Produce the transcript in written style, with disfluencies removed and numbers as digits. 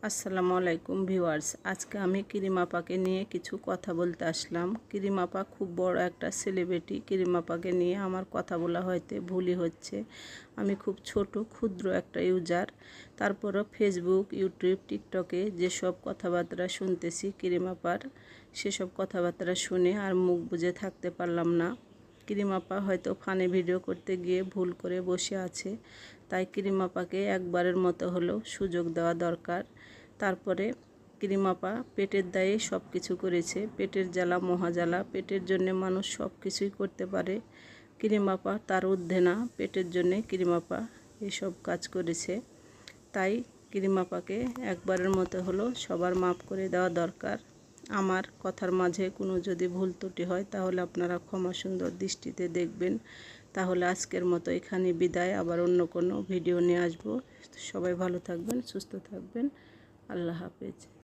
আসসালামু আলাইকুম ভিউয়ার্স, আজকে আমি কিরিম আপাকে নিয়ে কিছু কথা বলতে আসলাম। কিরিম আপা খুব বড় একটা সেলিব্রিটি। কিরিম আপাকে নিয়ে আমার কথা বলা হয়তো ভুলই হচ্ছে। আমি খুব ছোট ক্ষুদ্র একটা ইউজার। তারপরও ফেসবুক, ইউটিউব, টিকটকে যেসব কথাবার্তা শুনতেছি কিরিম আপার, সেসব কথাবার্তা শুনে আর মুখ বুজে থাকতে পারলাম না। কিরিম আপা হয়তো ফানি ভিডিও করতে গিয়ে ভুল করে বসে আছে, তাই কিরিম আপাকে একবারের মতো হলেও সুযোগ দেওয়া দরকার। তারপরে কিরিম আপা পেটের দায়ে সব কিছু করেছে। পেটের জ্বালা মহাজ্বালা, পেটের জন্য মানুষ সব কিছুই করতে পারে। কিরিম আপা তার ঊর্ধ্বে না, পেটের জন্যে কিরিম আপা এসব কাজ করেছে। তাই কিরিম আপাকে একবারের মতো হলেও সবার মাফ করে দেওয়া দরকার। আমার কথার মাঝে কোনো যদি ভুল ত্রুটি হয় তাহলে আপনারা ক্ষমা সুন্দর দৃষ্টিতে দেখবেন। তাহলে আজকের মতো এখানে বিদায়, আবার অন্য কোনো ভিডিও নিয়ে আসবো। সবাই ভালো থাকবেন, সুস্থ থাকবেন। আল্লাহ হাফেজ।